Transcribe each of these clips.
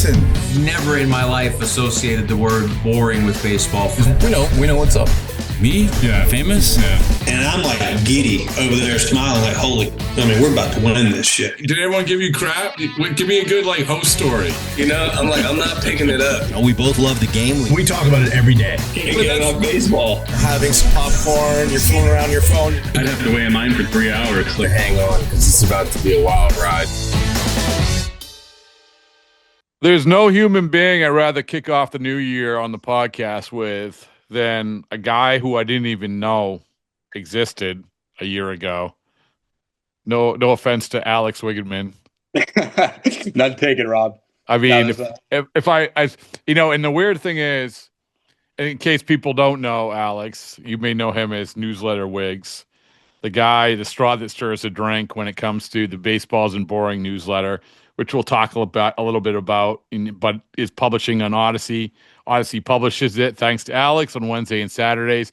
listen, never in my life associated the word boring with baseball. We know what's up. Me? Yeah. Famous? Yeah. And I'm like giddy over there smiling like, we're about to win this shit. Did everyone give you crap? Give me a good host story. I'm not picking it up. We both love the game. We talk about it every day. Get on baseball. Having some popcorn, you're fooling around your phone. I'd have to wait in line for 3 hours. Hang on, because it's about to be a wild ride. There's no human being I'd rather kick off the new year on the podcast with than a guy who I didn't even know existed a year ago. No offense to Alex Wiggman. None taken, Rob. I mean, if I, and the weird thing is, in case people don't know Alex, you may know him as Newsletter Wiggz, the guy, the straw that stirs the drink when it comes to the Baseballs and Boring newsletter, which we'll talk a little bit about, but is publishing on Odyssey. Odyssey publishes it, thanks to Alex, on Wednesday and Saturdays.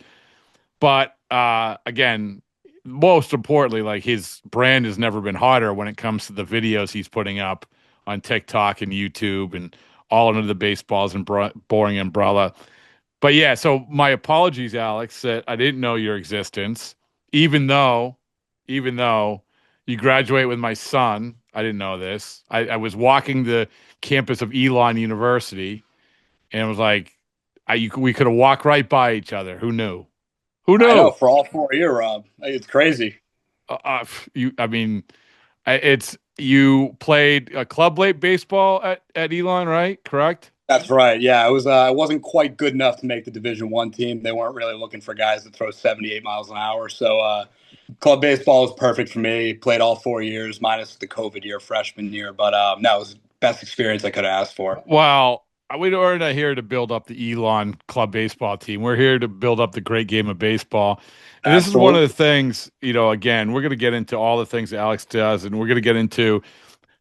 But again, most importantly, his brand has never been hotter when it comes to the videos he's putting up on TikTok and YouTube and all under the Baseballs and Boring umbrella. But yeah, so my apologies, Alex, that I didn't know your existence, even though you graduate with my son. I didn't know this. I was walking the campus of Elon University, and it was like, we could have walked right by each other. Who knew? I know, for all 4 years, Rob. It's crazy. You played club late baseball at Elon, right? Correct? That's right. Yeah, I wasn't quite good enough to make the Division I team. They weren't really looking for guys that throw 78 miles an hour. So club baseball was perfect for me. Played all 4 years, minus the COVID year, freshman year. But no, it was the best experience I could have asked for. Well, we're not here to build up the Elon club baseball team. We're here to build up the great game of baseball. And This is one of the things, again, we're going to get into all the things that Alex does, and we're going to get into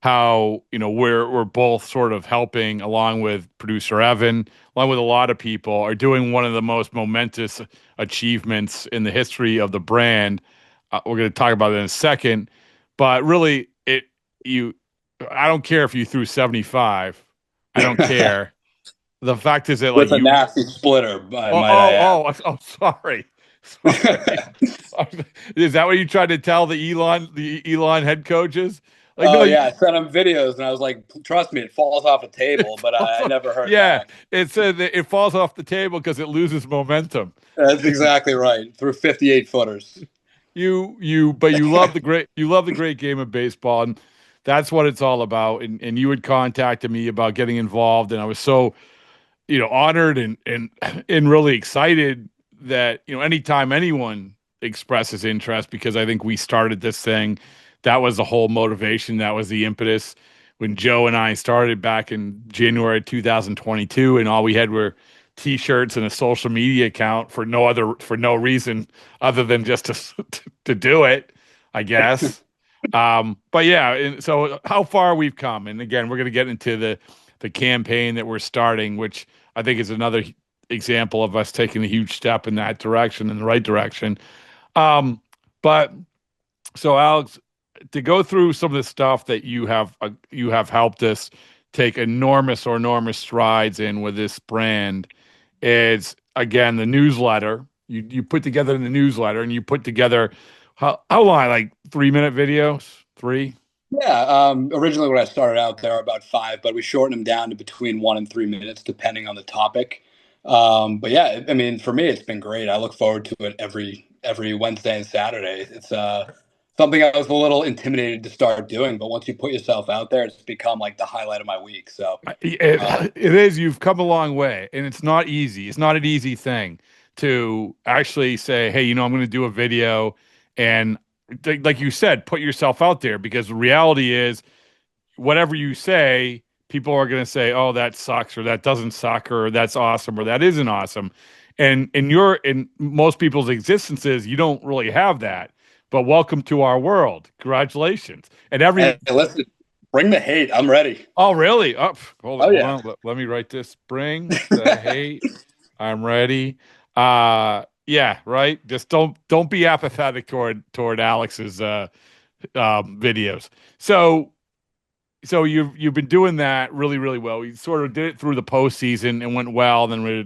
how, we're both sort of helping, along with producer Evan, along with a lot of people, are doing one of the most momentous achievements in the history of the brand. We're going to talk about it in a second, but really, I don't care if you threw 75. I don't care. The fact is that with a nasty splitter. Sorry. Is that what you tried to tell the Elon head coaches? I sent them videos, and I was like, "Trust me, it falls off a table." But I never heard. Yeah, back. It said that it falls off the table because it loses momentum. That's exactly right. Through 58 footers. But you love the great game of baseball, and that's what it's all about. And you had contacted me about getting involved, and I was so, honored and really excited that, anytime anyone expresses interest, because I think we started this thing, that was the whole motivation. That was the impetus when Joe and I started back in January 2022, and all we had were T-shirts and a social media account for no reason other than just to do it, I guess. But yeah, and so how far we've come, and again, we're going to get into the campaign that we're starting, which I think is another example of us taking a huge step in that direction, in the right direction. But so Alex, to go through some of the stuff that you have helped us take enormous strides in with this brand is, again, the newsletter. You put together the newsletter, and you put together how long, like 3-minute videos? 3? Yeah. Originally, when I started out, there were about 5, but we shortened them down to between 1 and 3 minutes, depending on the topic. But yeah, I mean, for me, it's been great. I look forward to it every Wednesday and Saturday. It's something I was a little intimidated to start doing, but once you put yourself out there, it's become like the highlight of my week. So it is. You've come a long way, and it's not easy. It's not an easy thing to actually say, hey, I'm going to do a video, and like you said, put yourself out there, because the reality is, whatever you say, people are going to say, oh, that sucks, or that doesn't suck, or that's awesome, or that isn't awesome. And in most people's existences, you don't really have that. But welcome to our world. Congratulations. And listen, bring the hate. I'm ready. Oh, really? Hold on. Let me write this. Bring the hate. I'm ready. Yeah, right. Just don't be apathetic toward Alex's videos. So so you've been doing that really, really well. We sort of did it through the postseason and went well. Then we're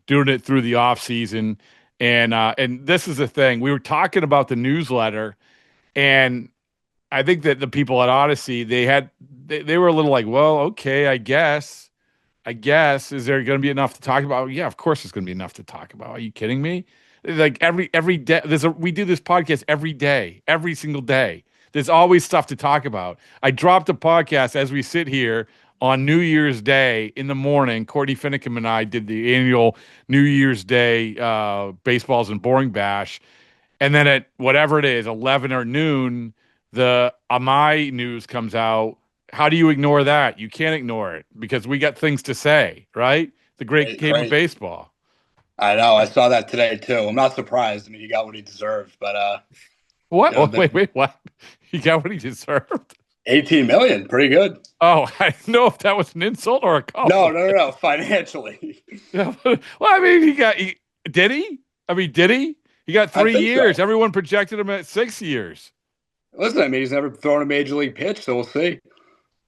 doing it through the off season, and this is the thing. We were talking about the newsletter, and I think that the people at Odyssey they were a little like, well, okay, I guess. Is there going to be enough to talk about? Yeah, of course there's going to be enough to talk about. Are you kidding me? Like every day, we do this podcast every day, every single day. There's always stuff to talk about. I dropped a podcast as we sit here on New Year's Day in the morning. Courtney Finicum and I did the annual New Year's Day Baseballs and Boring Bash. And then at whatever it is, 11 or noon, the Amai news comes out. How do you ignore that? You can't ignore it because we got things to say, right? The great game of baseball. I know. I saw that today too. I'm not surprised. I mean, he got what he deserved, but what? You know, wait, what? He got what he deserved? 18 million, pretty good. Oh, I didn't know if that was an insult or a compliment. No. Financially. Well, I mean, did he? I mean, did he? He got 3 years. So. Everyone projected him at 6 years. Listen, I mean, he's never thrown a major league pitch, so we'll see.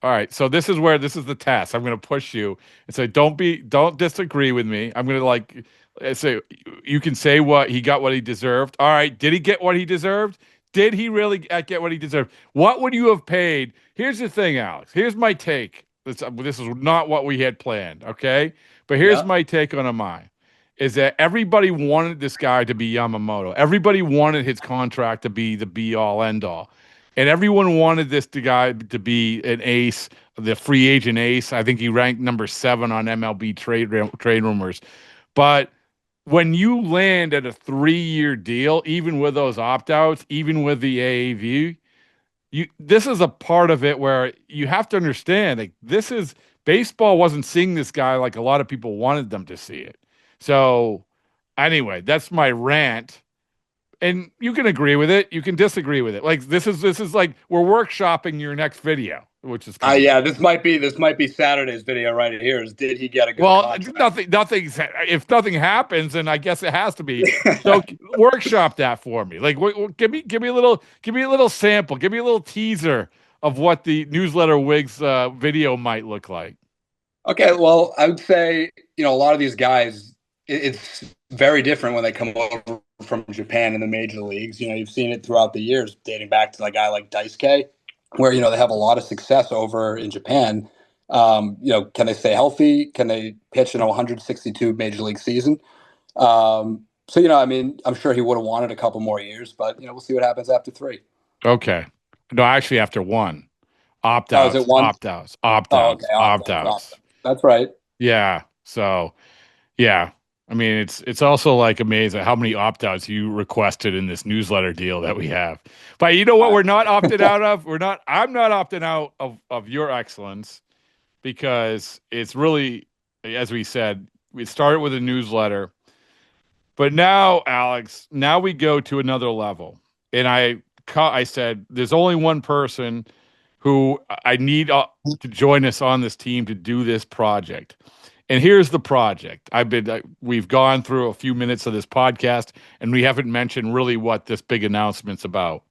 All right, so this is the test. I'm going to push you and say, don't disagree with me. I'm going to say, you can say he got what he deserved. All right, did he get what he deserved? Did he really get what he deserved? What would you have paid? Here's the thing, Alex. Here's my take. This is not what we had planned, okay? But here's my take on Amai, is that everybody wanted this guy to be Yamamoto. Everybody wanted his contract to be the be-all, end-all. And everyone wanted this guy to be an ace, the free agent ace. I think he ranked number 7 on MLB trade rumors. But when you land at a 3-year deal, even with those opt-outs, even with the AAV, this is a part of it where you have to understand, like, baseball wasn't seeing this guy like a lot of people wanted them to see it. So anyway, that's my rant. And you can agree with it. You can disagree with it. Like this is like we're workshopping your next video, which is this might be Saturday's video right here. Is did he get a good contract? Nothing. If nothing happens, then I guess it has to be. So workshop that for me. Like give me a little sample. Give me a little teaser of what the Newsletter Wiggz video might look like. Okay, well, I would say a lot of these guys, it's very different when they come over from Japan in the major leagues. You've seen it throughout the years, dating back to a guy like Daisuke, where they have a lot of success over in Japan. Can they stay healthy? Can they pitch in a 162 major league season? I mean, I'm sure he would have wanted a couple more years, but we'll see what happens after 3. Okay, no, actually after 1. Opt-outs. Oh, is it 1? Opt-outs. Okay, opt-outs. That's right. Yeah. So, yeah. I mean, it's also like amazing how many opt-outs you requested in this newsletter deal that we have. But you know what? We're not opted out of. I'm not opting out of your excellence because it's really, as we said, we started with a newsletter, but now, Alex, we go to another level. And I said, there's only one person who I need to join us on this team to do this project. And here's the project. We've gone through a few minutes of this podcast, and we haven't mentioned really what this big announcement's about.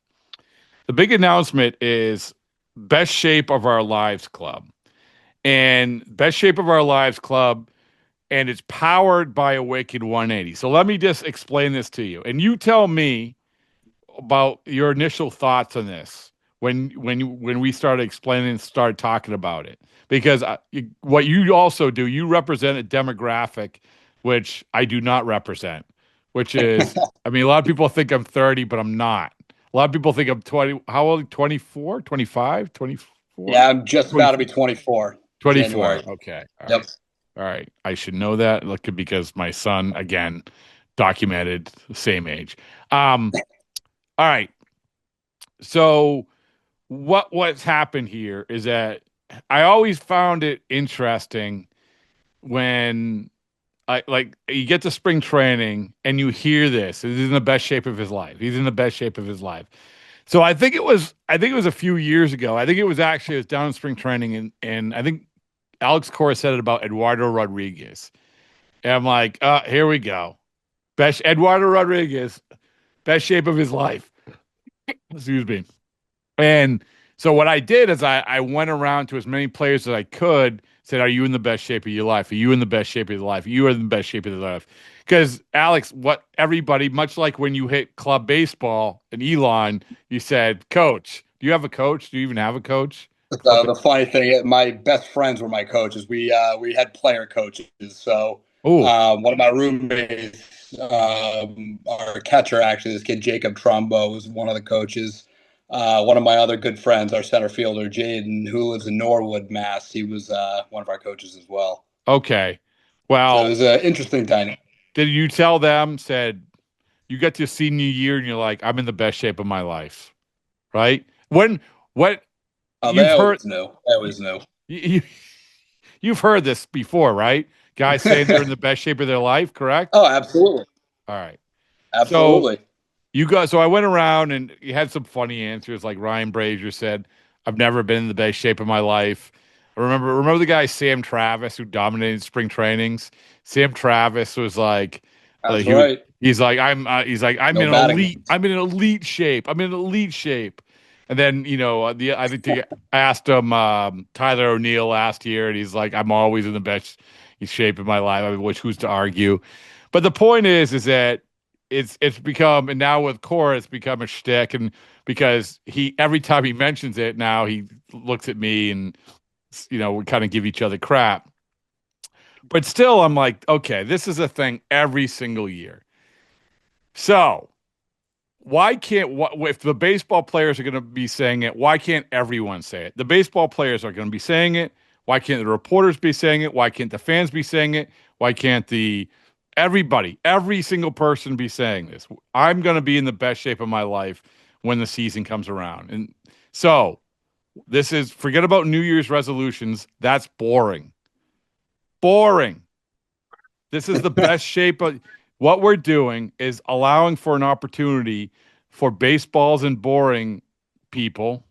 The big announcement is Best Shape of Our Lives Club. And Best Shape of Our Lives Club, and it's powered by Awaken 180. So let me just explain this to you. And you tell me about your initial thoughts on this when we started explaining and started talking about it. Because what you also do, you represent a demographic which I do not represent, which is, I mean, a lot of people think I'm 30, but I'm not. A lot of people think I'm 20. How old? 24, 25, 24? Yeah, I'm just about to be 24. 24. January. Okay. Yep. All right. I should know that because my son, again, documented the same age. All right. So what's happened here is that I always found it interesting when you get to spring training and you hear this. He's in the best shape of his life. He's in the best shape of his life. So I think it was a few years ago. I think it was down in spring training and I think Alex Cora said it about Eduardo Rodriguez. And I'm like, here we go. Eduardo Rodriguez, best shape of his life. Excuse me. And So what I did is I went around to as many players as I could, said, "Are you in the best shape of your life? Are you in the best shape of your life? You are in the best shape of your life." Because Alex, what everybody, much like when you hit club baseball and Elon, you said, "Coach, do you have a coach? Do you even have a coach?" So the funny thing, my best friends were my coaches. We had player coaches. So Oh, one of my roommates, our catcher, actually, this kid Jacob Trumbo was one of the coaches. One of my other good friends, our center fielder Jaden, who lives in Norwood, Mass. He was one of our coaches as well. okay. So it Well, was an interesting dynamic. did you tell them, said, you get to senior year and you're like, I'm in the best shape of my life, right? What Oh, you've they heard, always knew. They always knew. you, you've heard this before, right? Guys saying they're in the best shape of their life, correct? Oh, absolutely, All right. So absolutely. so I went around and you had some funny answers. Like Ryan Brazier said, I've never been in the best shape of my life. I remember the guy Sam Travis who dominated spring trainings. Sam Travis was like, That's right. he's like I'm No in batting. elite shape. I'm in elite shape. And then I think I asked him Tyler O'Neill last year, and he's like, I'm always in the best shape of my life. I mean, which who's to argue? But the point is that it's become, and now with Cora, it's become a shtick, and because he every time he mentions it, now he looks at me and we kind of give each other crap. But still, I'm like, okay, this is a thing every single year. So why can't if the baseball players are going to be saying it? Why can't everyone say it? The baseball players are going to be saying it. Why can't the reporters be saying it? Why can't the fans be saying it? Why can't everybody, every single person be saying this? I'm going to be in the best shape of my life when the season comes around. And so forget about New Year's resolutions. That's boring. Boring. This is the best shape of what we're doing is allowing for an opportunity for baseballs and boring people.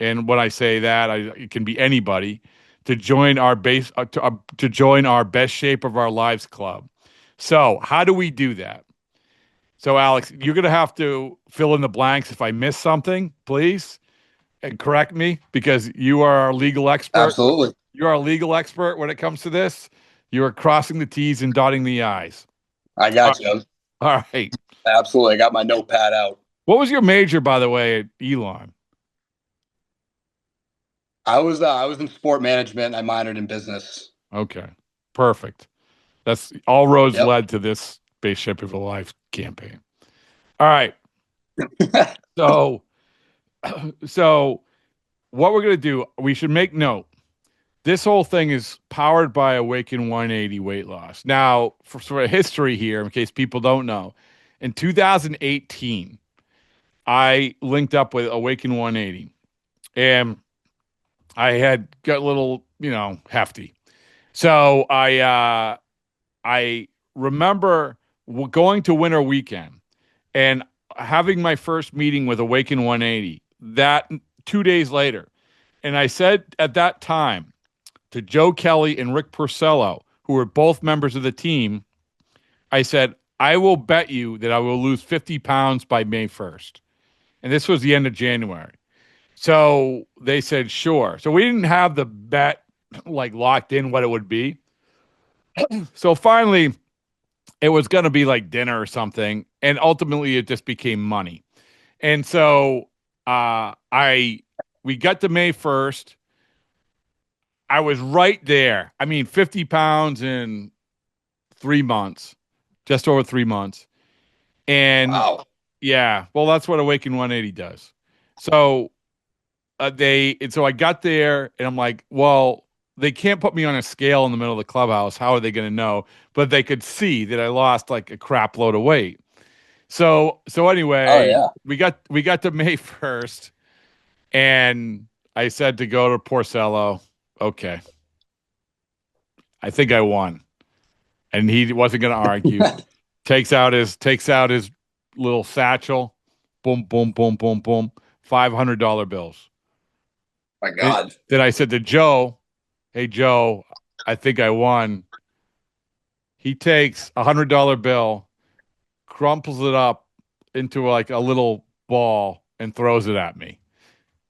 And when I say that, it can be anybody to join our to join our best shape of our lives club. So how do we do that? So Alex, you're going to have to fill in the blanks if I miss something, please, and correct me because you are our legal expert. Absolutely. You're our legal expert when it comes to this. You are crossing the T's and dotting the I's. I got you. All right. Absolutely. I got my notepad out. What was your major, by the way, at Elon? I was in sport management. I minored in business. Okay. Perfect. That's all roads Yep. led to this Base Shape of a Life campaign. All right. So what we're going to do, we should make note. This whole thing is powered by Awaken 180 weight loss. Now, for sort of history here, in case people don't know, in 2018, I linked up with Awaken 180, and I had got a little, hefty. So I remember going to Winter Weekend and having my first meeting with Awaken 180. That 2 days later, and I said at that time to Joe Kelly and Rick Porcello, who were both members of the team, I said, I will bet you that I will lose 50 pounds by May 1st. And this was the end of January. So they said, sure. So we didn't have the bet like locked in what it would be. So finally, it was going to be like dinner or something. And ultimately, it just became money. And so we got to May 1st. I was right there. I mean, 50 pounds in 3 months, just over 3 months. And Wow. yeah, well, that's what Awaken 180 does. So so I got there and I'm like, well, they can't put me on a scale in the middle of the clubhouse. How are they going to know? But they could see that I lost like a crap load of weight. So anyway, Oh yeah. we got to May 1st and I said to go to Porcello. Okay. I think I won. And he wasn't going to argue. takes out his little satchel. Boom, boom, boom, boom, boom. $500 bills. My God. Then I said to Joe, hey, Joe, I think I won. He takes $100 bill, crumples it up into like a little ball and throws it at me.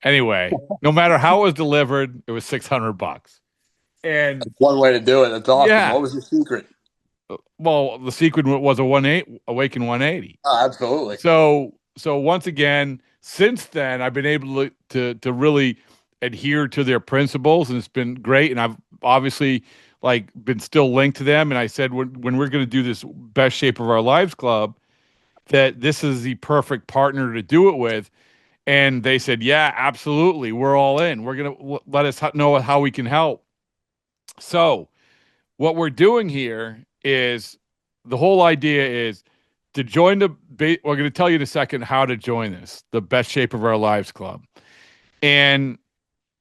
Anyway, no matter how it was delivered, it was $600. And That's one way to do it. That's awesome. yeah, What was the secret? well, the secret was Awaken 180. Oh, absolutely. So once again, since then, I've been able to really adhere to their principles, and it's been great. And I've obviously like been still linked to them. And I said when we're going to do this Best Shape of Our Lives Club, that this is the perfect partner to do it with. And they said, yeah, absolutely, we're all in. We're gonna let us know how we can help. So what we're doing here is the whole idea is to join we're going to tell you in a second how to join this, the Best Shape of Our Lives Club. And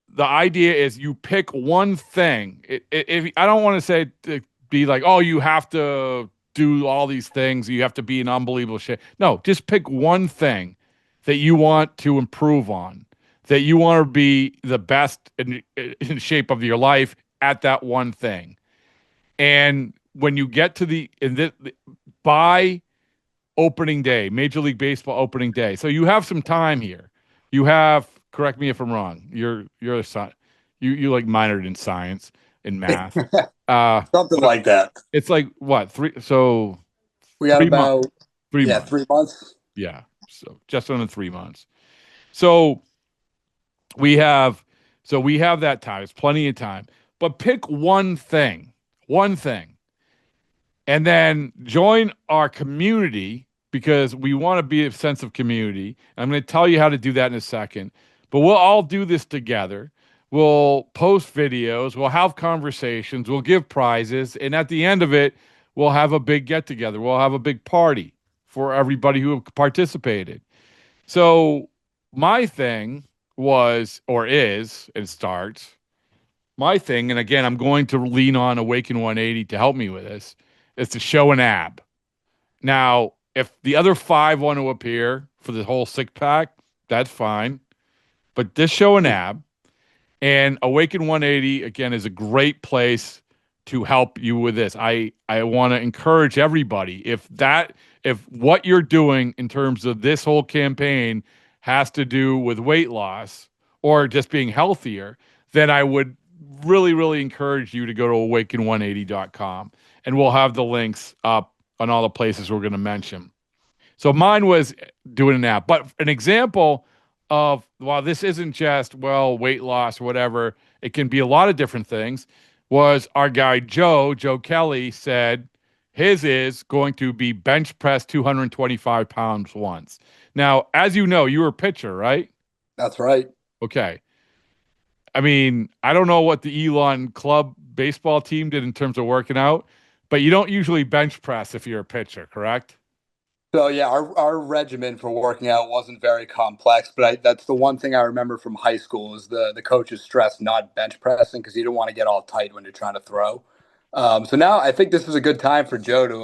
the idea is you pick one thing. If I don't want to say to be like, oh, you have to do all these things, you have to be an unbelievable shape. No, just pick one thing that you want to improve on, that you want to be the best in shape of your life at that one thing. And when you get to by opening day, Major League Baseball opening day, so you have some time here. You have, correct me if I'm wrong. You're a you like minored in science and math, Something like that. It's like what 3? So We got about 3 months. 3 months. Yeah, so just under 3 months. So we have that time. It's plenty of time. But pick one thing, and then join our community, because we want to be a sense of community. I'm going to tell you how to do that in a second. But we'll all do this together. We'll post videos. We'll have conversations. We'll give prizes. And at the end of it, we'll have a big get-together. We'll have a big party for everybody who participated. So my thing was, or is, and starts, my thing, and again, I'm going to lean on Awaken 180 to help me with this, is to show an ab. Now, if the other 5 want to appear for the whole 6-pack, that's fine. But just show an ab. And Awaken 180, again, is a great place to help you with this. I want to encourage everybody, if what you're doing in terms of this whole campaign has to do with weight loss or just being healthier, then I would really, really encourage you to go to awaken180.com, and we'll have the links up on all the places we're going to mention. So mine was doing an app, but an example of, while this isn't just, weight loss or whatever, it can be a lot of different things, was our guy Joe Kelly said his is going to be bench press 225 pounds once. Now, as you know, you were a pitcher, right? That's right. Okay. I mean, I don't know what the Elon Club baseball team did in terms of working out, but you don't usually bench press if you're a pitcher, correct? So yeah, our regimen for working out wasn't very complex, but that's the one thing I remember from high school is the coaches stressed not bench pressing because you don't want to get all tight when you're trying to throw. So now I think this is a good time for Joe to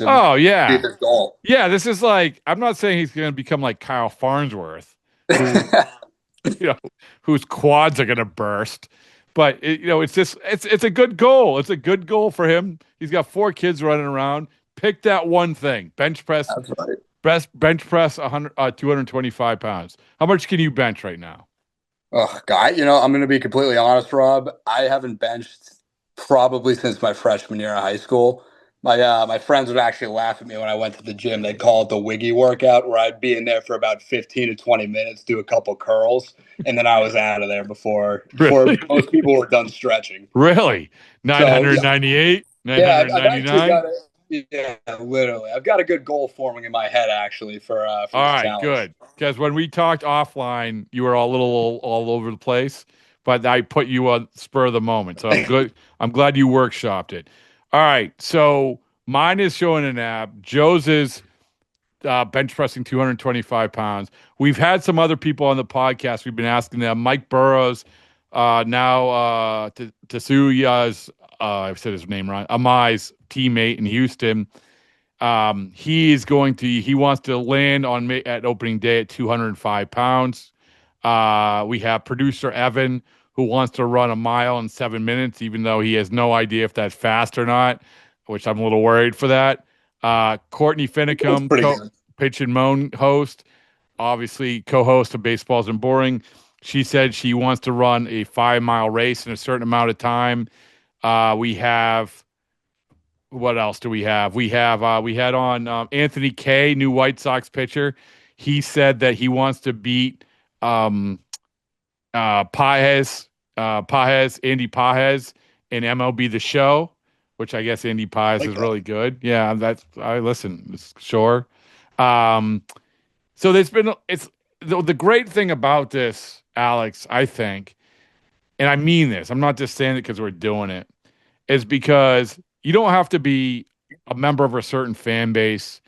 oh yeah, do this goal. Yeah, this is like, I'm not saying he's going to become like Kyle Farnsworth, who, whose quads are going to burst, but it's a good goal. It's a good goal for him. He's got 4 kids running around. Pick that one thing. Bench press. That's right. Bench press 225 pounds. How much can you bench right now? Oh, God, I'm going to be completely honest, Rob. I haven't benched probably since my freshman year of high school. My friends would actually laugh at me when I went to the gym. They'd call it the Wiggy workout, where I'd be in there for about 15 to 20 minutes, do a couple curls, and then I was out of there before most people were done stretching. Really? 998? So, 999? Yeah, literally. I've got a good goal forming in my head, actually, for all right, challenge. Good. Because when we talked offline, you were a little all over the place, but I put you on spur of the moment. So I'm good. I'm glad you workshopped it. All right. So mine is showing an ab. Joe's is bench pressing 225 pounds. We've had some other people on the podcast. We've been asking them. Mike Burrows, now Tetsuya's, I've said his name wrong, Amai's teammate in Houston. He wants to land at opening day at 205 pounds. We have producer Evan, who wants to run a mile in 7 minutes, even though he has no idea if that's fast or not, which I'm a little worried for that. Courtney Finicum, Pitch and Moan host, obviously co-host of Baseballs and Boring. She said she wants to run a 5-mile race in a certain amount of time. We have what else do we have? We had on Anthony Kay, new White Sox pitcher. He said that he wants to beat Andy Pajes in MLB The Show, which I guess Andy Pajes is really good. Yeah, I listen. Sure. So it's the great thing about this, Alex, I think, and I mean this. I'm not just saying it because we're doing it. Is because you don't have to be a member of a certain fan base.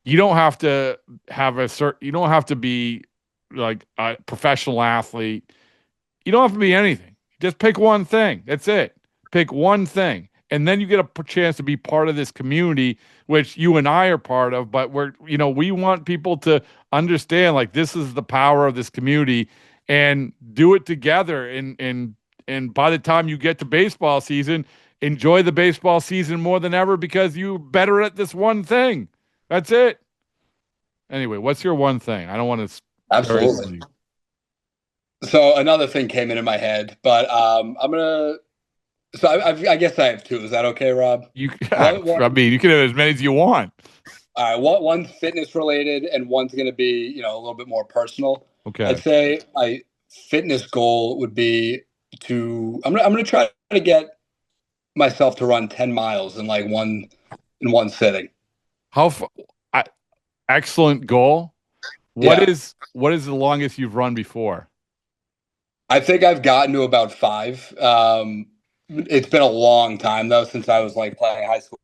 You don't have to have you don't have to be like a professional athlete. You don't have to be anything. Just pick one thing. That's it. Pick one thing. And then you get a chance to be part of this community, which you and I are part of, but we want people to understand like this is the power of this community and do it together. And by the time you get to baseball season, enjoy the baseball season more than ever because you're better at this one thing. That's it. Anyway, what's your one thing? I don't want to. Absolutely. So another thing came into my head, but I'm gonna. So I guess I have two. Is that okay, Rob? You can have as many as you want. All right. One fitness related, and one's going to be a little bit more personal. Okay. I'd say my fitness goal would be to. I'm gonna try to get myself to run 10 miles in one sitting. Excellent goal. What is the longest you've run before? I think I've gotten to about 5. It's been a long time though since I was playing high school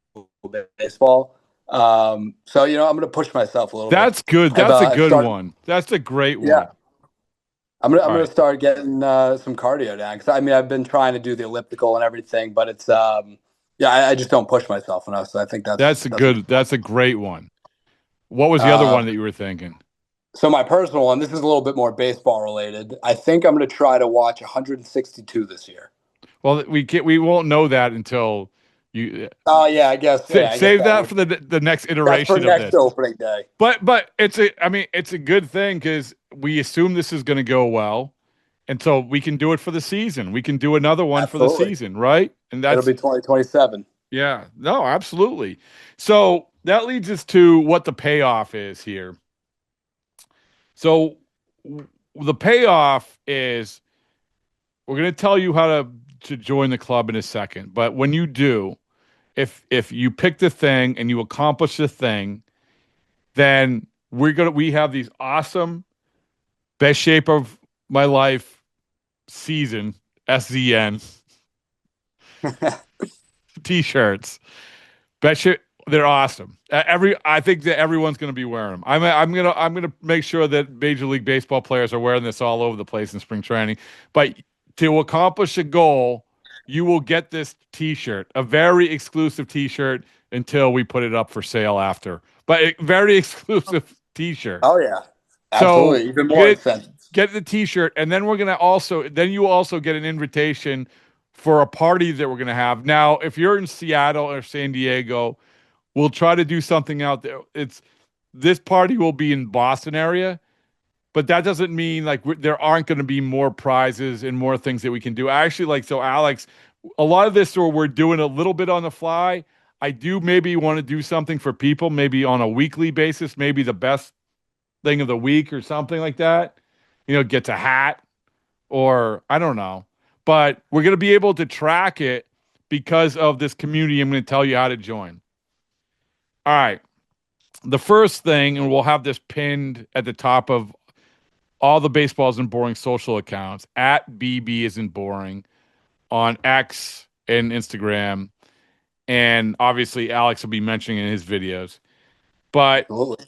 baseball. So I'm going to push myself a little. That's bit. Good. That's a good one. That's a great one. Yeah. I'm gonna start getting some cardio down because I've been trying to do the elliptical and everything, but it's I just don't push myself enough. So I think that's a great one. What was the other one that you were thinking? So my personal one, this is a little bit more baseball related. I think I'm going to try to watch 162 this year. Well, we won't know that until you. Oh yeah, I guess. Save that for the next iteration of next opening day. But it's a good thing because we assume this is going to go well, and so we can do it for the season. We can do another one for the season, right? And it'll be 2027. Yeah, no, absolutely. So that leads us to what the payoff is here. So the payoff is we're going to tell you how to join the club in a second. But when you do, if you pick the thing and you accomplish the thing, then we have these awesome best shape of my life season SZN t-shirts. Best shape. They're awesome. I think that everyone's going to be wearing them. I'm gonna make sure that Major League Baseball players are wearing this all over the place in spring training. But to accomplish a goal, you will get this T-shirt, a very exclusive T-shirt, until we put it up for sale after. But a very exclusive T-shirt. Oh yeah, absolutely. So even more incentives. Get the T-shirt, and then you also get an invitation for a party that we're gonna have. Now, if you're in Seattle or San Diego, we'll try to do something out there. This party will be in Boston area, but that doesn't mean there aren't going to be more prizes and more things that we can do. Actually, so Alex, a lot of this we're doing a little bit on the fly. I do maybe want to do something for people, maybe on a weekly basis, maybe the best thing of the week or something like that. Gets a hat or I don't know, but we're going to be able to track it because of this community. I'm going to tell you how to join. All right. The first thing, and we'll have this pinned at the top of all the Baseballs and Boring social accounts, at BB isn't boring on X and Instagram. And obviously Alex will be mentioning in his videos. But we'll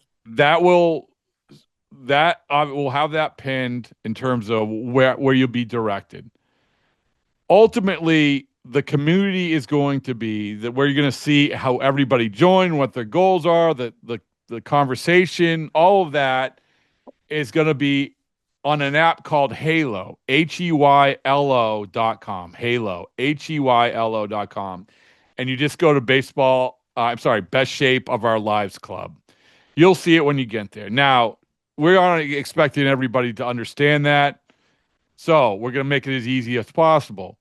have that pinned in terms of where you'll be directed. Ultimately, the community is going to be where you're going to see how everybody joined, what their goals are, the conversation, all of that is going to be on an app called Halo, HEYLO.com. Halo, HEYLO.com. And you just go to Best Shape of Our Lives Club. You'll see it when you get there. Now, we're not expecting everybody to understand that. So we're going to make it as easy as possible.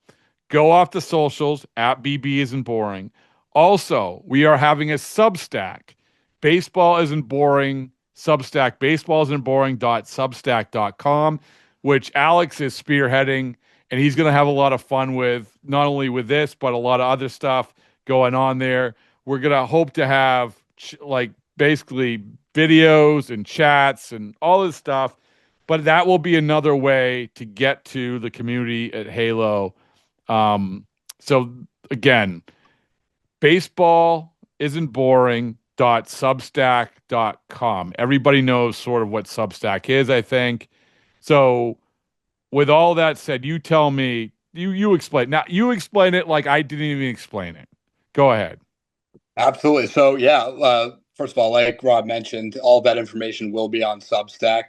Go off the socials at BB Isn't Boring. Also, we are having a Substack. Baseball Isn't Boring Substack. Baseball Isn't Boring.substack.com, which Alex is spearheading, and he's going to have a lot of fun with, not only with this, but a lot of other stuff going on there. We're going to hope to have like basically videos and chats and all this stuff, but that will be another way to get to the community at Halo. So again, baseball isn't boring.substack.com. Everybody knows sort of what Substack is, I think. So with all that said, you tell me, you explain. Now you explain it like I didn't even explain it. Go ahead. Absolutely. So yeah, first of all, like Rob mentioned, all that information will be on Substack,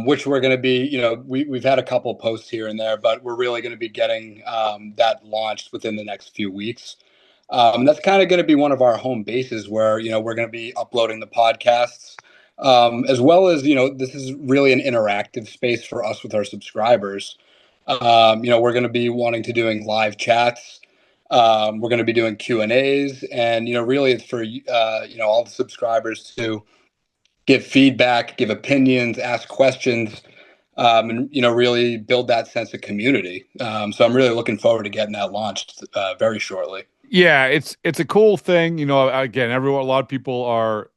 which we're going to be, we've had a couple of posts here and there, but we're really going to be getting that launched within the next few weeks. That's kind of going to be one of our home bases where, we're going to be uploading the podcasts, as well as, this is really an interactive space for us with our subscribers. We're going to be wanting to doing live chats. We're going to be doing Q&As, and, really it's for, all the subscribers to give feedback, give opinions, ask questions, and, really build that sense of community. So I'm really looking forward to getting that launched very shortly. Yeah, it's a cool thing. Again, a lot of people are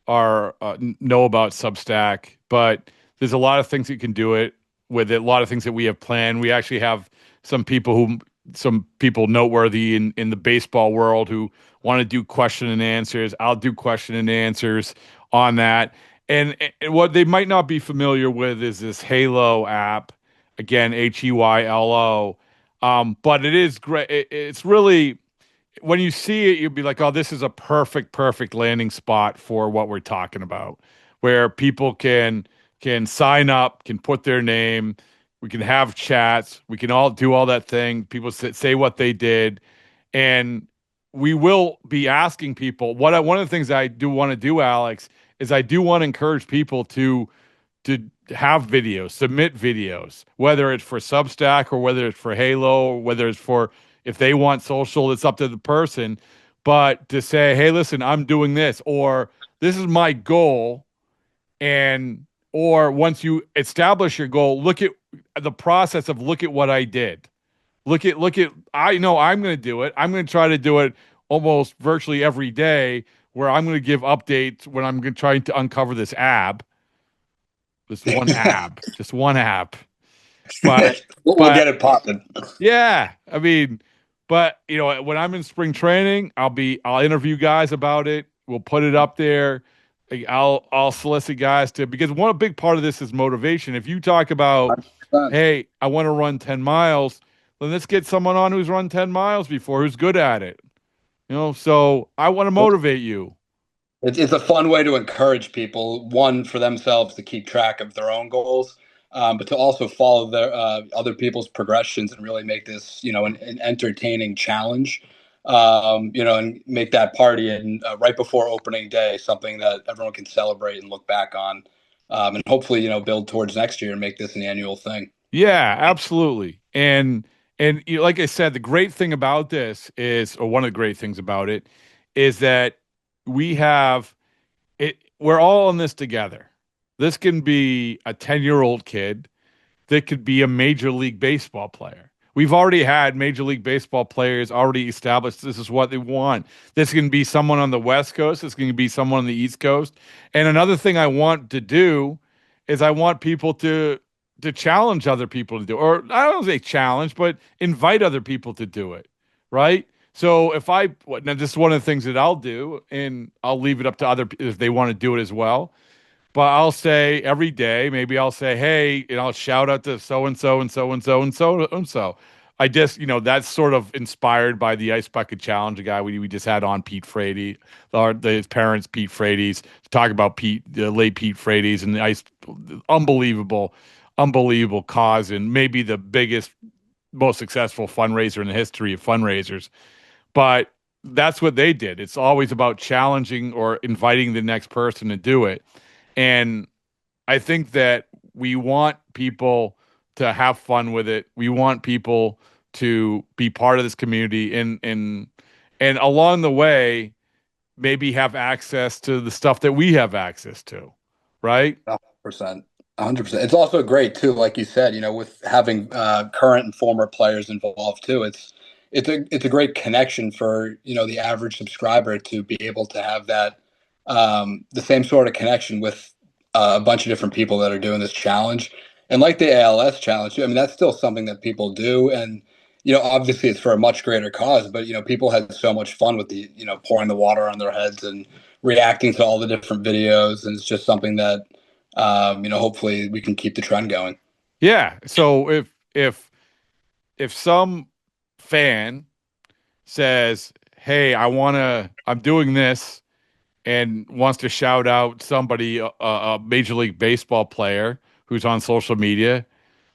know about Substack, but there's a lot of things you can do it with it. A lot of things that we have planned. We actually have some people noteworthy in the baseball world who want to do question and answers. I'll do question and answers on that. And what they might not be familiar with is this Halo app. Again, HEYLO. But it is great. It's really, when you see it, you'll be like, oh, this is a perfect landing spot for what we're talking about, where people can sign up, can put their name, we can have chats, we can all do all that thing. People say what they did, and we will be asking people. One of the things I do want to do, Alex, is I do want to encourage people to have videos, submit videos, whether it's for Substack or whether it's for Halo or whether it's for, if they want social, it's up to the person. But to say, hey, listen, I'm doing this, or this is my goal. Or once you establish your goal, look at the process of look at what I did. Look at, I know I'm going to do it. I'm going to try to do it almost virtually every day, where I'm going to give updates when I'm going to try to uncover this ab. This one ab. Just one ab. But we'll get it popping. Yeah. I mean, but when I'm in spring training, I'll interview guys about it. We'll put it up there. I'll solicit guys because one big part of this is motivation. If you talk about, 100%. Hey, I want to run 10 miles, then let's get someone on who's run 10 miles before, who's good at it. So I want to motivate you. It's a fun way to encourage people, one, for themselves to keep track of their own goals, but to also follow their other people's progressions and really make this, an entertaining challenge, and make that party and right before opening day something that everyone can celebrate and look back on, and hopefully, build towards next year and make this an annual thing. Yeah, absolutely. And like I said, the great thing about this is, or one of the great things about it, is that we have it. We're all in this together. This can be a 10-year-old kid. That could be a Major League Baseball player. We've already had Major League Baseball players already established this is what they want. This can be someone on the West Coast. This can be someone on the East Coast. And another thing I want to do is I want people to challenge other people to do, or I don't say challenge, but invite other people to do it, right? So now this is one of the things that I'll do, and I'll leave it up to other if they want to do it as well. But I'll say every day, maybe I'll say, hey, I'll shout out to so-and-so and so-and-so and so-and-so. I just, that's sort of inspired by the Ice Bucket Challenge, a guy we just had on, Pete Frady, his parents, Pete Frady's, to talk about the late Pete Frady's and the unbelievable cause, and maybe the biggest, most successful fundraiser in the history of fundraisers. But that's what they did. It's always about challenging or inviting the next person to do it. And I think that we want people to have fun with it. We want people to be part of this community and along the way maybe have access to the stuff that we have access to, right? 100%. 100%. It's also great too, like you said, with having current and former players involved too. It's a great connection for the average subscriber to be able to have that the same sort of connection with a bunch of different people that are doing this challenge. And like the ALS challenge, I mean, that's still something that people do. And, obviously it's for a much greater cause, but, people had so much fun with the, pouring the water on their heads and reacting to all the different videos. And it's just something that, hopefully we can keep the trend going. Yeah. So if some fan says, "Hey, I'm doing this," and wants to shout out somebody, a Major League Baseball player who's on social media,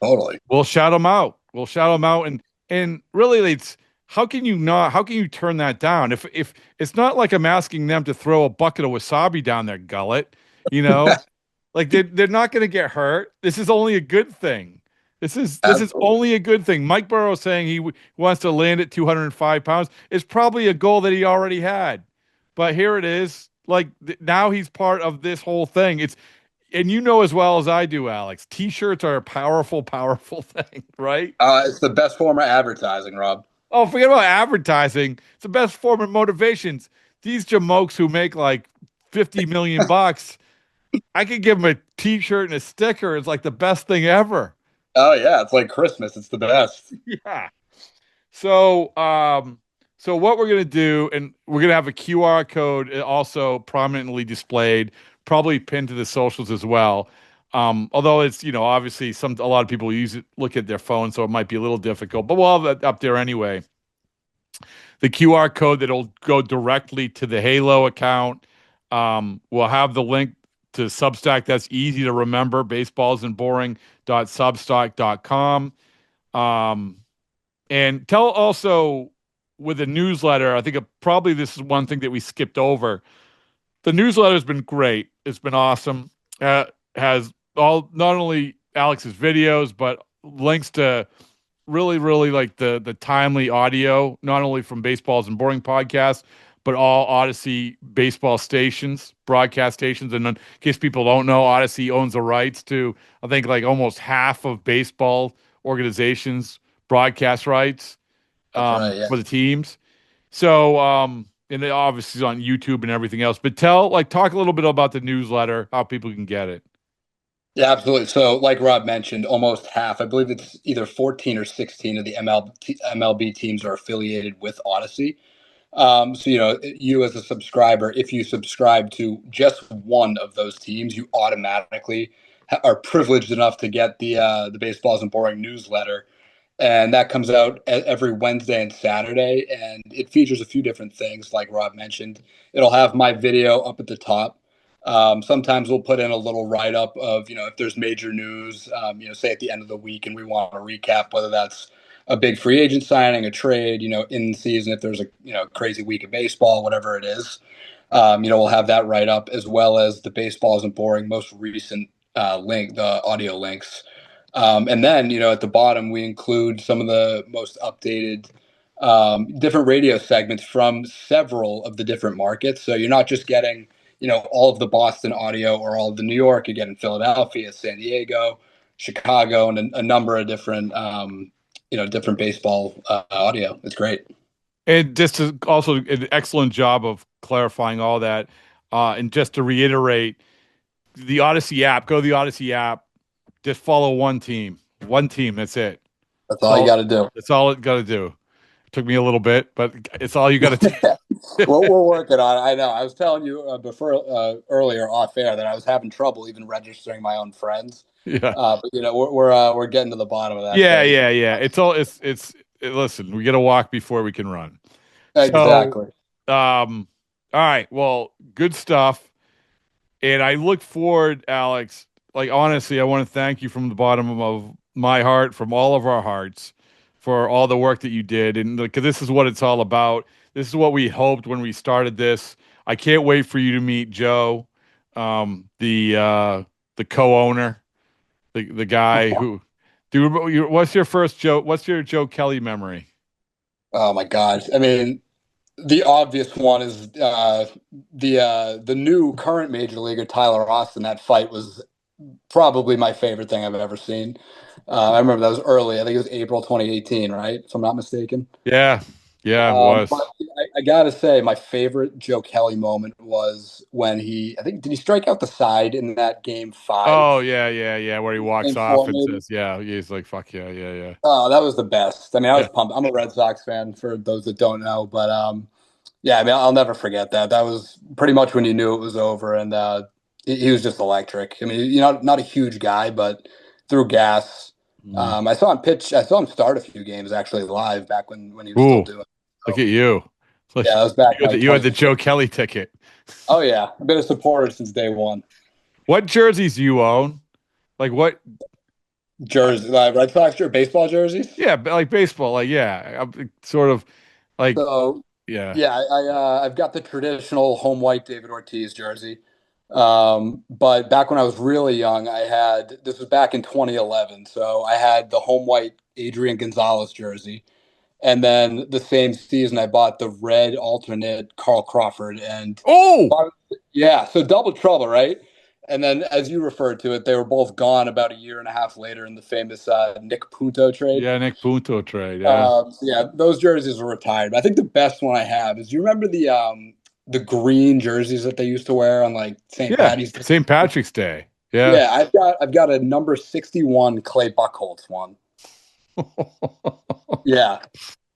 Totally. we'll shout them out. We'll shout them out, and really, it's how can you turn that down? If it's not like I'm asking them to throw a bucket of wasabi down their gullet, you know, like they're not going to get hurt. This is only a good thing. This is only a good thing. Mike Burrow saying he wants to land at 205 pounds is probably a goal that he already had, but here it is. Like now he's part of this whole thing. And as well as I do, Alex, T-shirts are a powerful, powerful thing, right? It's the best form of advertising, Rob. Oh, forget about advertising. It's the best form of motivations. These jamokes who make like 50 million bucks, I could give them a T-shirt and a sticker. It's like the best thing ever. Oh yeah, it's like Christmas. It's the best. Yeah. So, so what we're gonna do, and we're gonna have a QR code also prominently displayed, probably pinned to the socials as well. Although it's obviously a lot of people look at their phone, so it might be a little difficult, but we'll have that up there anyway. The QR code that'll go directly to the Halo account. We'll have the link to Substack. That's easy to remember. baseballsandboring.substack.com. And tell also with a newsletter, I think probably this is one thing that we skipped over. The newsletter has been great. It's been awesome. Has not only Alex's videos, but links to really, really like the timely audio, not only from Baseballs and Boring podcasts, but all Odyssey baseball stations, broadcast stations. And in case people don't know, Odyssey owns the rights to, I think, like almost half of baseball organizations' broadcast rights for the teams. So, and it obviously is on YouTube and everything else. But talk a little bit about the newsletter, how people can get it. Yeah, absolutely. So, like Rob mentioned, almost half, I believe it's either 14 or 16 of the MLB teams are affiliated with Odyssey. So, you as a subscriber, if you subscribe to just one of those teams, you automatically are privileged enough to get the Baseballs and Boring newsletter. And that comes out every Wednesday and Saturday. And it features a few different things, like Rob mentioned. It'll have my video up at the top. Sometimes we'll put in a little write-up of, if there's major news, say at the end of the week and we want to recap, whether that's a big free agent signing, a trade, in season, if there's a, crazy week of baseball, whatever it is, we'll have that write-up as well as the Baseballs and Boring most recent link, the audio links. And then, at the bottom, we include some of the most updated different radio segments from several of the different markets. So you're not just getting, all of the Boston audio or all of the New York. You're getting Philadelphia, San Diego, Chicago, and a number of different, different baseball audio. It's great. And just also an excellent job of clarifying all that. And just to reiterate, the Odyssey app, go to the Odyssey app. Just follow one team. That's it. That's all you got to do. That's all it got to do. It took me a little bit, but it's all you got to do. We're working on it. I know. I was telling you before earlier off air that I was having trouble even registering my own friends. Yeah. But we're getting to the bottom of that. Yeah. It's listen, we got to walk before we can run. Exactly. So, all right. Well, good stuff. And I look forward, Alex. Like, honestly, I want to thank you from the bottom of my heart, from all of our hearts, for all the work that you did. And because this is what it's all about. This is what we hoped when we started this. I can't wait for you to meet Joe, the co-owner, the guy What's your first Joe? What's your Joe Kelly memory? Oh my God. I mean, the obvious one is the new current major leaguer Tyler Austin. That fight was probably my favorite thing I've ever seen. I remember that was early. I think it was April 2018, right? If I'm not mistaken. Yeah, yeah, it But was. I gotta say, my favorite Joe Kelly moment was when I think, did he strike out the side in that game five? Oh yeah, yeah, yeah. Where he walks Game off four, and maybe. says, "Yeah," he's like, "Fuck yeah, yeah, yeah." Oh, that was the best. I mean, I was Yeah. pumped. I'm a Red Sox fan for those that don't know, but yeah, I mean, I'll never forget that. That was pretty much when you knew it was over, and he was just electric. I mean, you know, not a huge guy, but threw gas. Mm. I saw him pitch. I saw him start a few games actually live back when he was still Ooh, doing it. look So, at you. yeah, Like, that was back like you had the 20. Joe Kelly ticket. Oh yeah, I've been a supporter since day one. What jerseys do you own? Like what? Jersey, Red Sox jersey, baseball jerseys. Yeah, like baseball. Like yeah, sort of like So yeah. yeah, I've got the traditional home white David Ortiz jersey. But back when I was really young, this was back in 2011. So I had the home white Adrian Gonzalez jersey. And then the same season, I bought the red alternate Carl Crawford. And Oh yeah, so double trouble, right? And then, as you referred to it, they were both gone about a year and a half later in the famous Nick Punto trade. yeah, Nick Punto trade. Yeah, So yeah, those jerseys are retired. I think the best one I have is, you remember the green jerseys that they used to wear on like St. yeah. Patty's Day? St. Patrick's Day. Yeah. Yeah, I've got a number 61 Clay Buchholz one. Yeah.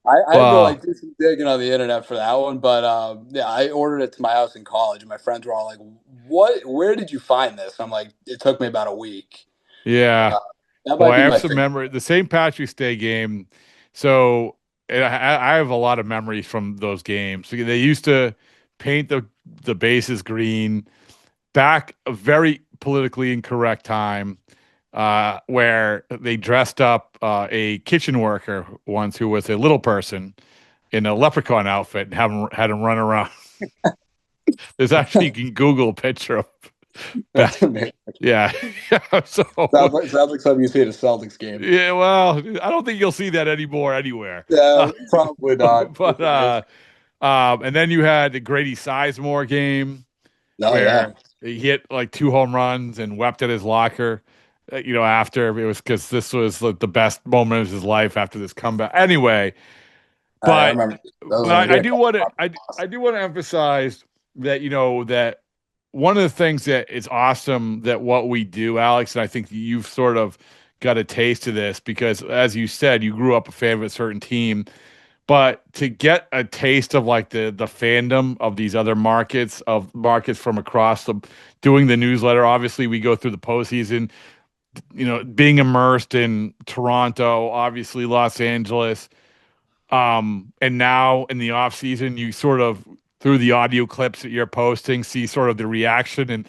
I had to Wow. like do some digging on the internet for that one, but yeah, I ordered it to my house in college, and my friends were all like, "What? Where did you find this?" I'm like, "It took me about a week." Yeah. Uh, that Boy, might I be have my some favorite. memory. The St. Patrick's Day game. So and I have a lot of memories from those games. They used to paint the bases green back a very politically incorrect time, where they dressed up a kitchen worker once who was a little person in a leprechaun outfit and had him run around. There's actually, you can Google a picture of That's back. amazing. Yeah. So Sounds like something you see at a Celtics game. yeah, well, I don't think you'll see that anymore anywhere. Yeah, probably not. But and then you had the Grady Sizemore game Oh yeah. where he hit like 2 home runs and wept at his locker. After it was because this was like the best moment of his life after this comeback. Anyway, I but remember those but ones. I Yeah. do want to I do want to emphasize that that one of the things that is awesome that what we do, Alex, and I think you've sort of got a taste of this because, as you said, you grew up a fan of a certain team, but to get a taste of like the fandom of these other markets from across doing the newsletter. Obviously, we go through the postseason, being immersed in Toronto, obviously Los Angeles. And now in the off season, you sort of through the audio clips that you're posting, see sort of the reaction and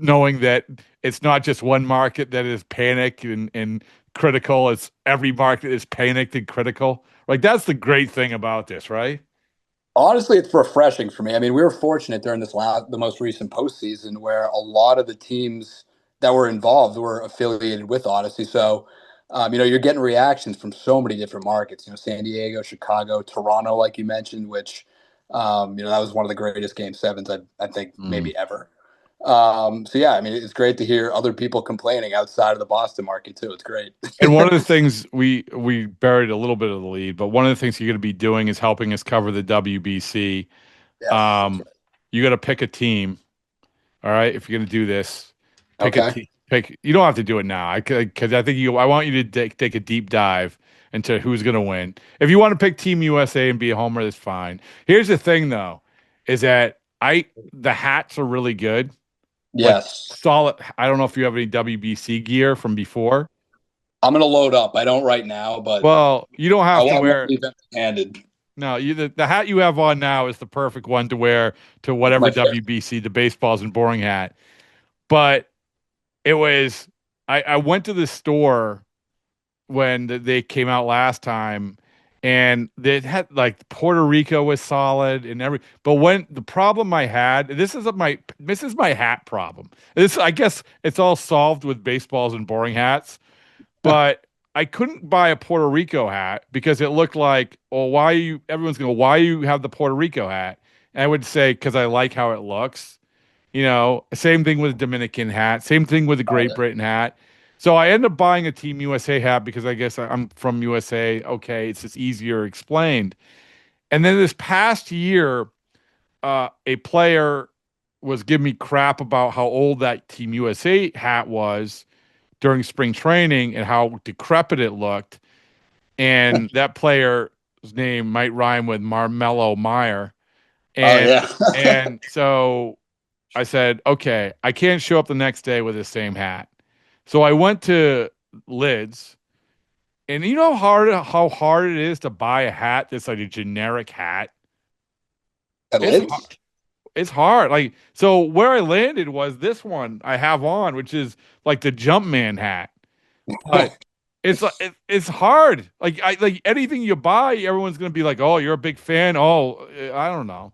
knowing that it's not just one market that is panicked and critical. It's every market is panicked and critical. Like that's the great thing about this, right? Honestly, it's refreshing for me. I mean, we were fortunate during the most recent postseason where a lot of the teams that were involved were affiliated with Odyssey. So, you're getting reactions from so many different markets. San Diego, Chicago, Toronto, like you mentioned, which, that was one of the greatest Game Sevens I think Mm. maybe ever. So yeah, I mean, it's great to hear other people complaining outside of the Boston market too. It's great. And one of the things we buried a little bit of the lead, but one of the things you're going to be doing is helping us cover the WBC. Yes. You got to pick a team. All right, if you're going to do this, pick a Okay. team. Pick. You don't have to do it now, because I think I want you to take a deep dive into who's going to win. If you want to pick Team USA and be a homer, that's fine. Here's the thing, though, is that the hats are really good. Like Yes. solid. I don't know if you have any WBC gear from before. I'm gonna load up. I don't right now, but Well, you don't I have to won't wear. leave empty-handed. No, the hat you have on now is the perfect one to wear to whatever My favorite. WBC. The baseball's and boring hat, but it was. I went to the store when they came out last time, and they had like Puerto Rico was solid and but when the problem I had, this is my hat problem. I guess it's all solved with baseballs and boring hats, but I couldn't buy a Puerto Rico hat because it looked like, well, why you? Everyone's going to, why you have the Puerto Rico hat? And I would say because I like how it looks. Same thing with the Dominican hat. Same thing with the Great Britain hat. So I ended up buying a Team USA hat because I guess I'm from USA. Okay, it's just easier explained. And then this past year, a player was giving me crap about how old that Team USA hat was during spring training and how decrepit it looked. And that player's name might rhyme with Marmello Meyer. And, and so I said, okay, I can't show up the next day with the same hat. So I went to Lids, and you know how hard it is to buy a hat that's like a generic hat. It's hard. Like, so where I landed was this one I have on, which is like the Jumpman hat. But it's hard. Like anything you buy, everyone's gonna be like, "Oh, you're a big fan." Oh, I don't know.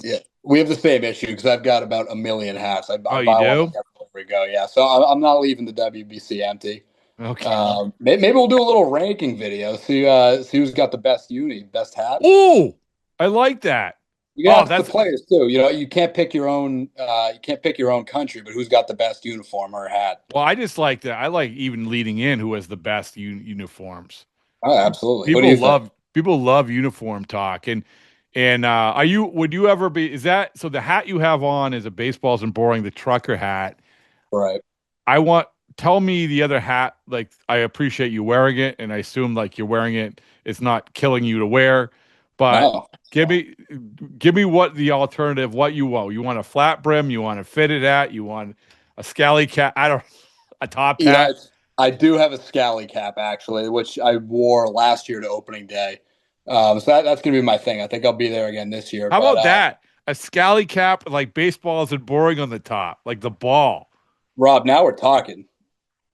Yeah, we have the same issue because I've got about a million hats. I buy you one do? everywhere we go. Yeah, so I'm not leaving the WBC empty. Okay. Maybe we'll do a little ranking video. See who's got the best best hat. Ooh, I like that. You got the players too. You can't pick your own. You can't pick your own country, but who's got the best uniform or hat? Well, I just like that. I like even leading in who has the best uniforms. Oh, absolutely. People love uniform talk. And would you ever be? Is that so? The hat you have on is a Baseballs and Boring, the trucker hat, right? Tell me the other hat. Like, I appreciate you wearing it, and I assume like you're wearing it. It's not killing you to wear, but give me what the alternative. What you want? You want a flat brim? You want a fitted hat? You want a scally cap? A top hat. I do have a scally cap actually, which I wore last year to opening day. So that's gonna be my thing. I think I'll be there again this year. How about that? A scally cap, like Baseballs and Boring on the top, like the ball. Rob, now we're talking.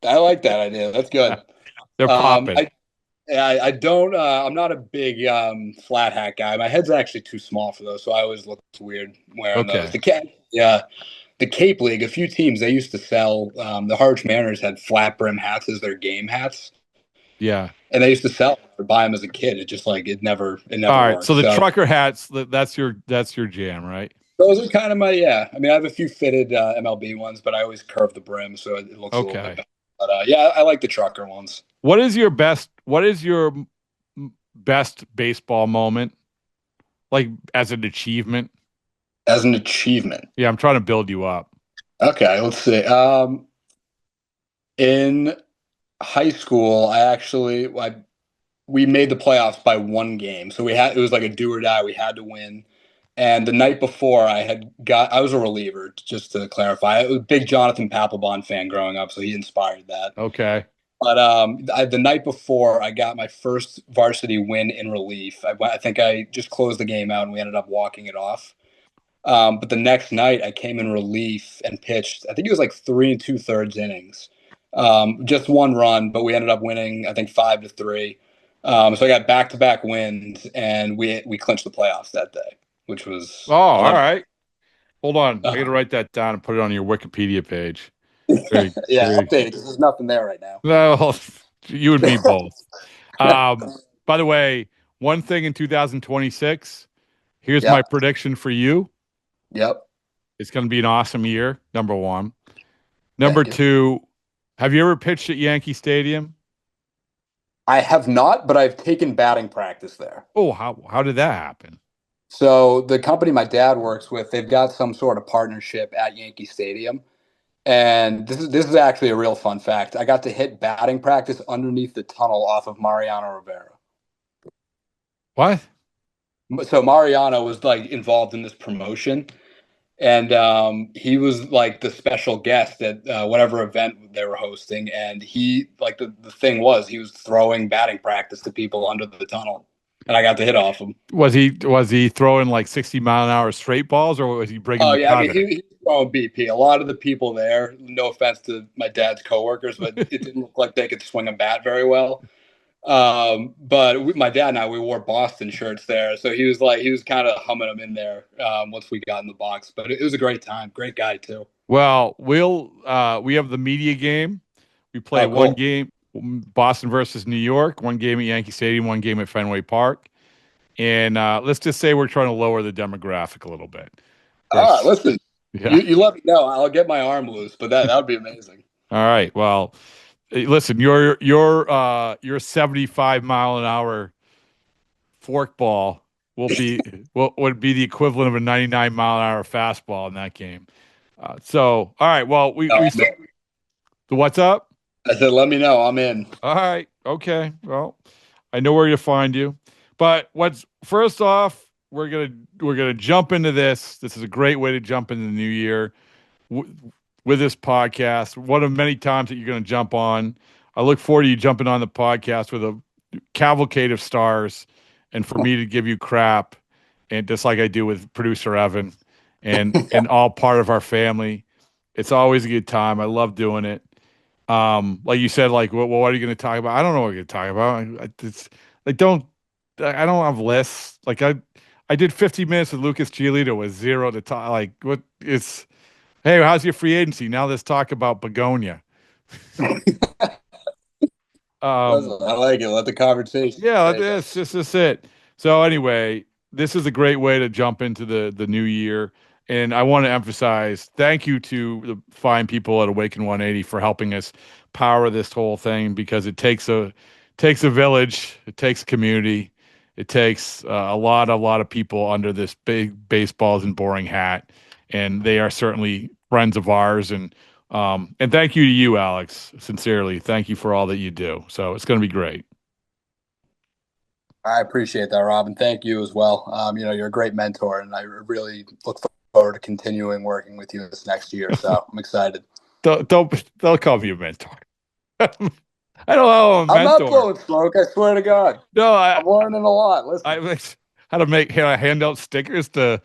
I like that idea. That's good. They're popping. I don't. I'm not a big flat hat guy. My head's actually too small for those, so I always look weird wearing those. The Cape League. A few teams they used to sell. The Harsh Mariners had flat brim hats as their game hats. Yeah, and they used to sell or buy them as a kid. It just like it never. All right, worked. so the trucker hats. That's your jam, right? Those are kind of my I mean, I have a few fitted MLB ones, but I always curve the brim so it looks a little bit better. But I like the trucker ones. What is your best baseball moment? Like as an achievement? As an achievement. Yeah, I'm trying to build you up. Okay, let's see. In high school, we made the playoffs by one game. So it was like a do or die. We had to win. And the night before, I was a reliever, just to clarify. I was a big Jonathan Papelbon fan growing up, so he inspired that. Okay. But the night before, I got my first varsity win in relief. I think I just closed the game out, and we ended up walking it off. But the next night, I came in relief and pitched. I think it was like 3 2/3 innings. Just one run, but we ended up winning, I think 5-3. So I got back-to-back wins, and we clinched the playoffs that day. Which was all right. Hold on, I got to write that down and put it on your Wikipedia page. Update because there's nothing there right now. No, you and me both. By the way, one thing in 2026. Here's my prediction for you. Yep, it's going to be an awesome year. Number one. Number two. Have you ever pitched at Yankee Stadium? I have not, but I've taken batting practice there. Oh, how did that happen? So the company my dad works with, they've got some sort of partnership at Yankee Stadium. And this is actually a real fun fact. I got to hit batting practice underneath the tunnel off of Mariano Rivera. What? So Mariano was like involved in this promotion. And he was like the special guest at whatever event they were hosting. And he like the thing was he was throwing batting practice to people under the tunnel. And I got to hit off him. Was he throwing like 60-mile-an-hour straight balls, or was he bringing? Oh yeah, I mean, he was throwing BP. A lot of the people there, no offense to my dad's coworkers, but it didn't look like they could swing a bat very well. But my dad and I, we wore Boston shirts there, so he was kind of humming them in there once we got in the box. But it was a great time. Great guy too. Well, we have the media game. We play one game. Boston versus New York, one game at Yankee Stadium, one game at Fenway Park. And let's just say we're trying to lower the demographic a little bit. All right, listen, Yeah. you let me know. I'll get my arm loose, but that would be amazing. All right. Well, listen, your 75-mile-an-hour forkball would be the equivalent of a 99-mile-an-hour fastball in that game. So, all right. Well, what's up? I said, let me know. I'm in. All right. Okay. Well, I know where to find you. But first off, we're gonna jump into this. This is a great way to jump into the new year with this podcast. One of many times that you're going to jump on. I look forward to you jumping on the podcast with a cavalcade of stars, and for me to give you crap, and just like I do with producer Evan, and all part of our family. It's always a good time. I love doing it. Like you said, like, what are you going to talk about? I don't know what you're going to talk about. I don't have lists. Like I did 50 minutes with Lucas Giolito with zero to talk. Like hey, how's your free agency? Now let's talk about Begonia. I like it. Let the conversation. Yeah, this is it. So anyway, this is a great way to jump into the new year. And I want to emphasize thank you to the fine people at Awaken 180 for helping us power this whole thing, because it takes a village, it takes a community, it takes a lot of people under this big baseballs and boring hat, and they are certainly friends of ours. And thank you to you, Alex. Sincerely, thank you for all that you do. So it's going to be great. I appreciate that, Rob, and thank you as well. You're a great mentor, and I really look forward to continuing working with you this next year. So I'm excited. They'll call me a mentor. I don't know. I'm not blowing smoke. I swear to God. No, I'm learning a lot. Listen, I how to hand out stickers to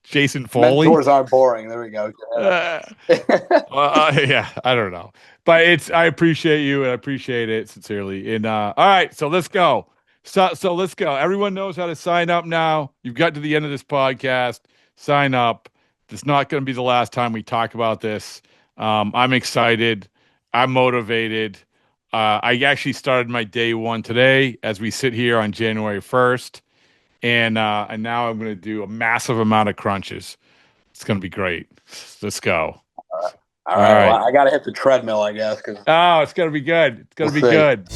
Jason Foley. Mentors aren't boring. There we go. Yeah, I don't know, but I appreciate you and I appreciate it sincerely. And all right, so let's go. So let's go. Everyone knows how to sign up now. You've got to the end of this podcast. Sign up. It's not going to be the last time we talk about this. I'm excited. I'm motivated. I actually started my day one today as we sit here on January 1st. And now I'm going to do a massive amount of crunches. It's going to be great. Let's go. All right. Well, I got to hit the treadmill, I guess. Oh, it's going to be good. It's going to be good.